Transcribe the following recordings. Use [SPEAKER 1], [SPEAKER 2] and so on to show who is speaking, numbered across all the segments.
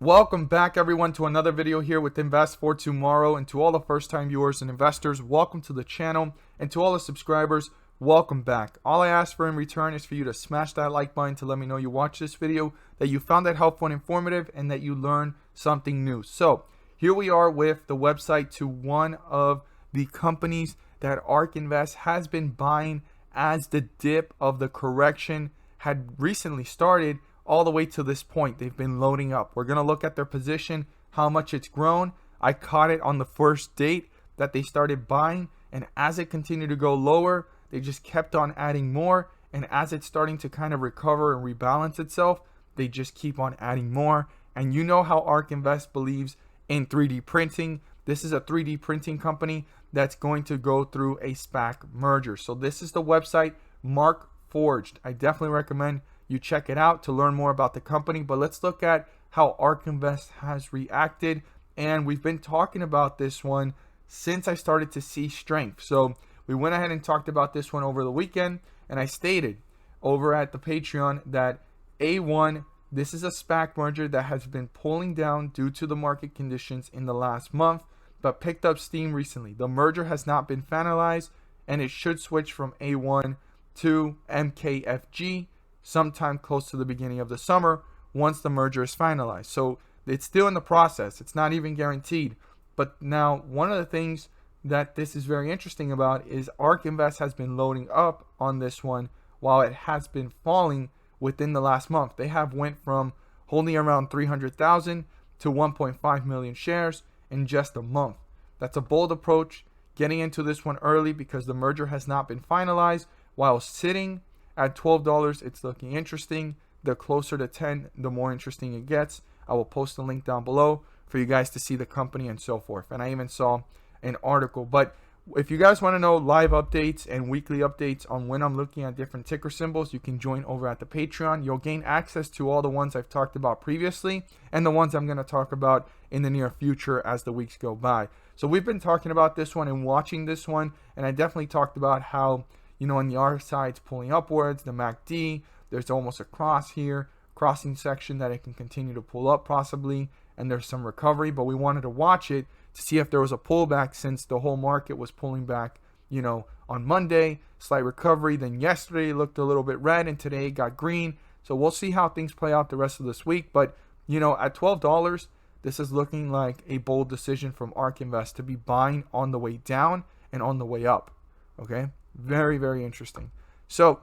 [SPEAKER 1] Welcome back everyone to another video here with Invest for Tomorrow, and to all the first time viewers and investors, welcome to the channel, and to all the subscribers, welcome back. All I ask for in return is for you to smash that like button to let me know you watched this video, that you found it helpful and informative, and that you learned something new. So here we are with the website to one of the companies that ARK Invest has been buying as the dip of the correction had recently started. All the way to this point, they've been loading up. We're going to look at their position, how much it's grown. I caught it on the first date that they started buying, and as it continued to go lower, they just kept on adding more, and as it's starting to kind of recover and rebalance itself, they just keep on adding more. And you know how ARK Invest believes in 3D printing. This is a 3D printing company that's going to go through a SPAC merger. So this is the website, Mark Forged. I definitely recommend you check it out to learn more about the company. But let's look at how ARK Invest has reacted, and we've been talking about this one since I started to see strength. So we went ahead and talked about this one over the weekend, and I stated over at the Patreon that A1, this is a SPAC merger that has been pulling down due to the market conditions in the last month, but picked up steam recently. The merger has not been finalized, and it should switch from A1 to MKFG sometime close to the beginning of the summer once the merger is finalized. So it's still in the process. It's not even guaranteed. But now, one of the things that this is very interesting about is ARK Invest has been loading up on this one while it has been falling within the last month. They have went from holding around 300,000 to 1.5 million shares in just a month. That's a bold approach, getting into this one early because the merger has not been finalized. While sitting at $12, it's looking interesting. The closer to 10, the more interesting it gets. I will post a link down below for you guys to see the company and so forth. And I even saw an article. But if you guys want to know live updates and weekly updates on when I'm looking at different ticker symbols, you can join over at the Patreon. You'll gain access to all the ones I've talked about previously and the ones I'm going to talk about in the near future as the weeks go by. So we've been talking about this one and watching this one, and I definitely talked about how, you know, on the RSI it's pulling upwards, the MACD, there's almost a cross here, crossing section that it can continue to pull up possibly, and there's some recovery, but we wanted to watch it to see if there was a pullback since the whole market was pulling back, you know, on Monday, slight recovery, then yesterday it looked a little bit red, and today it got green. So we'll see how things play out the rest of this week, but, you know, at $12, this is looking like a bold decision from ARK Invest to be buying on the way down and on the way up, okay? Very, very interesting. So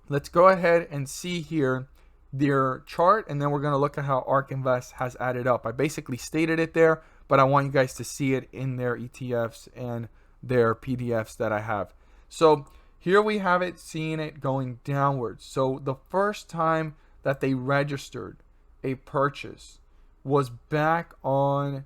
[SPEAKER 1] let's go ahead and see here their chart, and then we're going to look at how ARK Invest has added up. I basically stated it there, but I want you guys to see it in their ETFs and their PDFs that I have. So here we have it, seeing it going downwards. So the first time that they registered a purchase was back on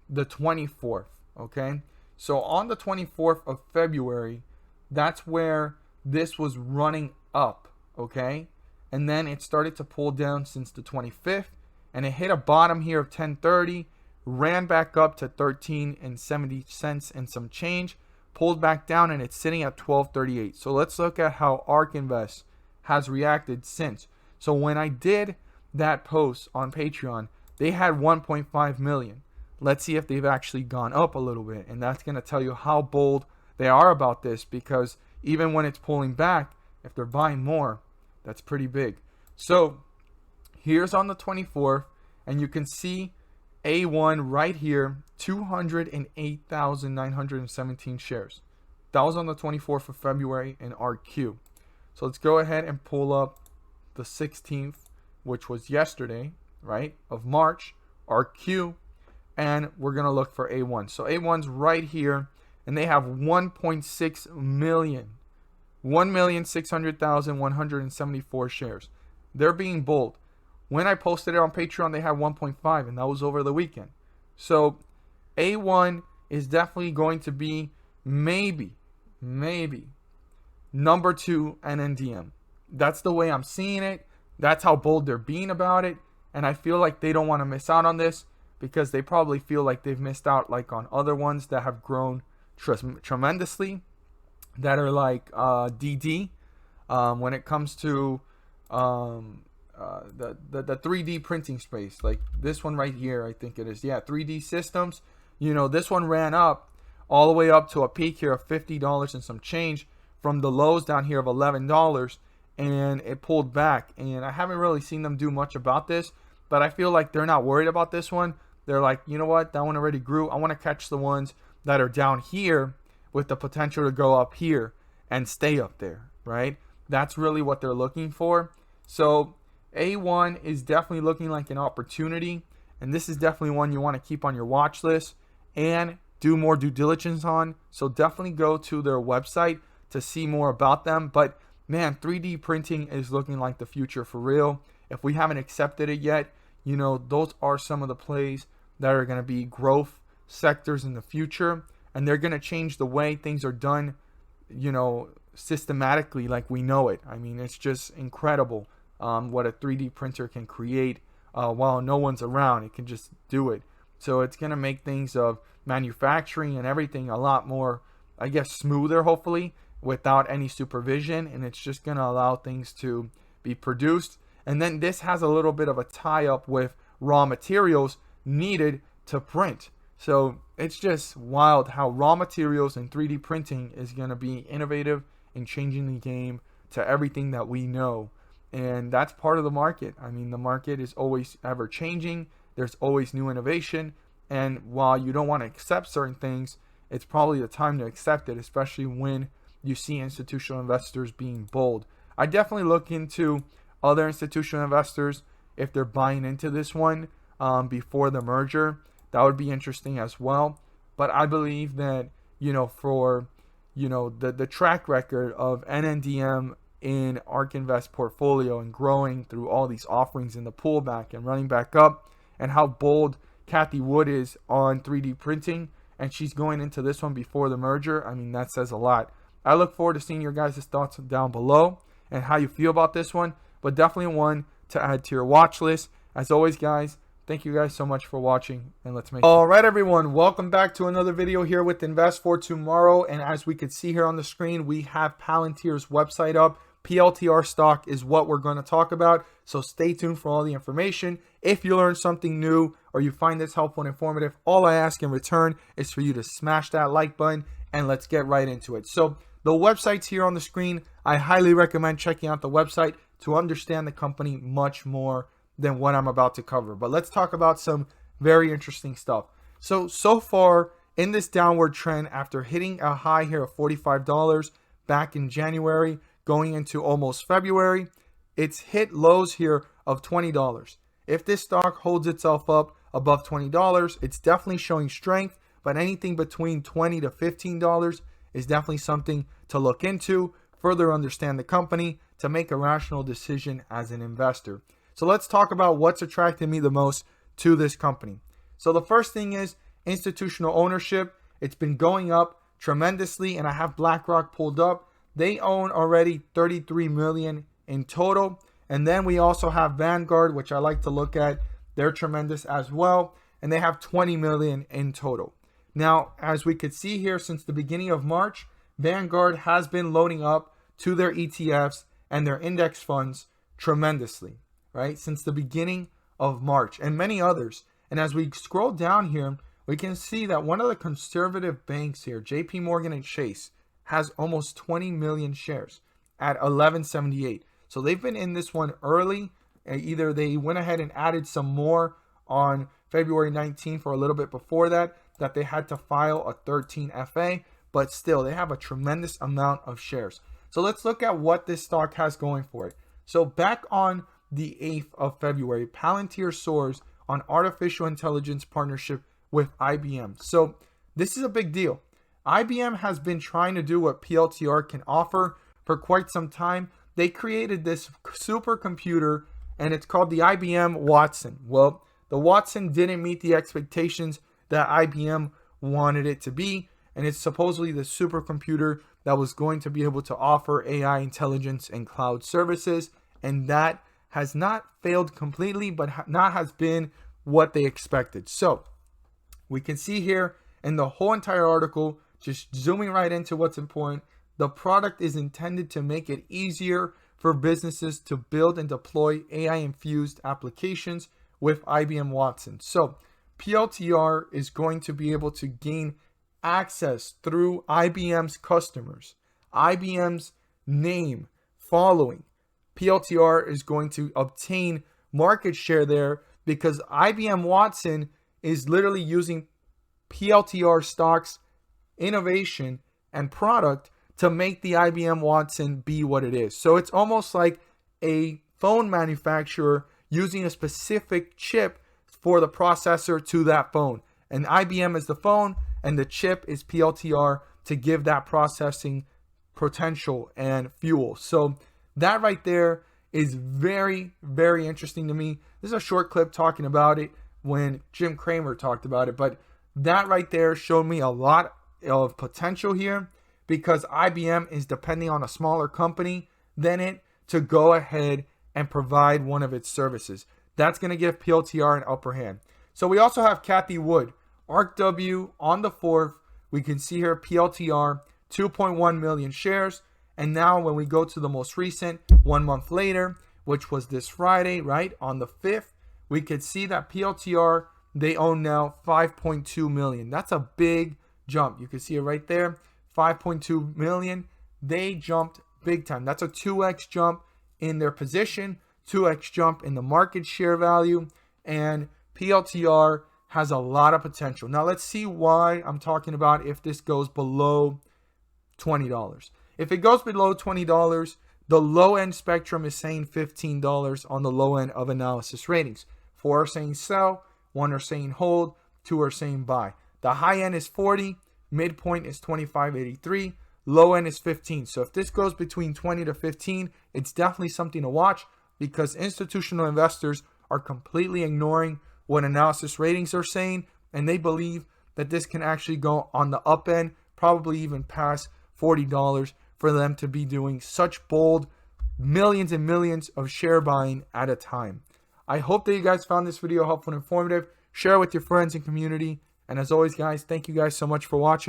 [SPEAKER 1] the 24th, okay? So on the 24th of February, that's where this was running up, okay? And then it started to pull down since the 25th, and it hit a bottom here of 10.30, ran back up to 13.70 and some change, pulled back down, and it's sitting at 12.38. So let's look at how ARK Invest has reacted since. So when I did that post on Patreon, they had 1.5 million. Let's see if they've actually gone up a little bit, and that's going to tell you how bold they are about this, because even when it's pulling back, if they're buying more, that's pretty big. So here's on the 24th, and you can see A1 right here, 208,917 shares. That was on the 24th of February in RQ. So let's go ahead and pull up the 16th, which was yesterday, right, of March, RQ, and we're going to look for A1. So A1's right here, and they have 1.6 million. 1,600,174 shares. They're being bold. When I posted it on Patreon, they had 1.5, and that was over the weekend. So A1 is definitely going to be maybe number 2 NNDM. That's the way I'm seeing it. That's how bold they're being about it. And I feel like they don't want to miss out on this, because they probably feel like they've missed out like on other ones that have grown tremendously, that are like DD. When it comes to the 3D printing space, like this one right here, I think it is. Yeah, 3D systems. You know, this one ran up all the way up to a peak here of $50 and some change from the lows down here of $11, and it pulled back. And I haven't really seen them do much about this, but I feel like they're not worried about this one. They're like, you know what, that one already grew. I want to catch the ones that are down here with the potential to go up here and stay up there, right? That's really what they're looking for. So A1 is definitely looking like an opportunity, and this is definitely one you want to keep on your watch list and do more due diligence on. So definitely go to their website to see more about them. But man, 3D printing is looking like the future for real. If we haven't accepted it yet, you know, those are some of the plays that are going to be growth sectors in the future, and they're going to change the way things are done, you know, systematically like we know it. I mean, it's just incredible what a 3D printer can create while no one's around. It can just do it. So it's going to make things of manufacturing and everything a lot more, I guess, smoother, hopefully, without any supervision. And it's just going to allow things to be produced. And then this has a little bit of a tie-up with raw materials needed to print. So it's just wild how raw materials and 3D printing is going to be innovative in changing the game to everything that we know. And that's part of the market. I mean, the market is always ever changing. There's always new innovation. And while you don't want to accept certain things, it's probably the time to accept it, especially when you see institutional investors being bold. I definitely look into other institutional investors if they're buying into this one before the merger. That would be interesting as well. But I believe that, you know, for, you know, the track record of NNDM in ARK Invest portfolio and growing through all these offerings in the pullback and running back up, and how bold CATHIE Wood is on 3D printing, and she's going into this one before the merger. I mean, that says a lot. I look forward to seeing your guys' thoughts down below and how you feel about this one, but definitely one to add to your watch list. As always, guys, thank you guys so much for watching, and let's make it. All right, everyone, welcome back to another video here with Invest for Tomorrow. And as we could see here on the screen, we have Palantir's website up. PLTR stock is what we're going to talk about, so stay tuned for all the information. If you learned something new or you find this helpful and informative, all I ask in return is for you to smash that like button, and let's get right into it. So the website's here on the screen. I highly recommend checking out the website to understand the company much more than what I'm about to cover. But let's talk about some very interesting stuff. So far in this downward trend, after hitting a high here of $45 back in January, going into almost February, it's hit lows here of $20. If this stock holds itself up above $20, it's definitely showing strength, but anything between $20 to $15 is definitely something to look into, further understand the company to make a rational decision as an investor. So let's talk about what's attracted me the most to this company. So the first thing is institutional ownership. It's been going up tremendously, and I have BlackRock pulled up. They own already 33 million in total. And then we also have Vanguard, which I like to look at. They're tremendous as well, and they have 20 million in total. Now, as we could see here, since the beginning of March, Vanguard has been loading up to their ETFs and their index funds tremendously, right? Since the beginning of March, and many others. And as we scroll down here, we can see that one of the conservative banks here, JP Morgan and Chase, has almost 20 million shares at 1178. So they've been in this one early. Either they went ahead and added some more on February 19th or a little bit before that they had to file a 13 FA, but still they have a tremendous amount of shares. So let's look at what this stock has going for it. So back on the 8th of February, Palantir soars on artificial intelligence partnership with IBM. So this is a big deal. IBM has been trying to do what PLTR can offer for quite some time. They created this supercomputer, and it's called the IBM Watson. Well, the Watson didn't meet the expectations that IBM wanted it to be, and it's supposedly the supercomputer that was going to be able to offer AI intelligence and cloud services, and that has not failed completely, but not has been what they expected. So we can see here in the whole entire article, just zooming right into what's important, the product is intended to make it easier for businesses to build and deploy AI-infused applications with IBM Watson. So PLTR is going to be able to gain access through IBM's customers, IBM's name, following. PLTR is going to obtain market share there because IBM Watson is literally using PLTR stock's innovation and product to make the IBM Watson be what it is. So it's almost like a phone manufacturer using a specific chip for the processor to that phone. And IBM is the phone and the chip is PLTR to give that processing potential and fuel. So that right there is very, very interesting to me. This is a short clip talking about it when Jim Cramer talked about it, but that right there showed me a lot of potential here because IBM is depending on a smaller company than it to go ahead and provide one of its services. That's going to give PLTR an upper hand. So we also have CATHIE Wood, ARKW on the 4th. We can see here PLTR, 2.1 million shares. And now when we go to the most recent, 1 month later, which was this Friday, right, on the 5th, we could see that PLTR, they own now 5.2 million. That's a big jump. You can see it right there, 5.2 million. They jumped big time. That's a 2x jump in their position, 2x jump in the market share value, and PLTR has a lot of potential. Now let's see why I'm talking about if this goes below $20. If it goes below $20, the low end spectrum is saying $15 on the low end of analysis ratings. 4 are saying sell, 1 are saying hold, 2 are saying buy. The high end is 40, midpoint is 25.83, low end is 15. So if this goes between 20 to 15, it's definitely something to watch because institutional investors are completely ignoring what analysis ratings are saying, and they believe that this can actually go on the up end, probably even past $40 for them to be doing such bold millions and millions of share buying at a time. I hope that you guys found this video helpful and informative. Share it with your friends and community. And as always, guys, thank you guys so much for watching.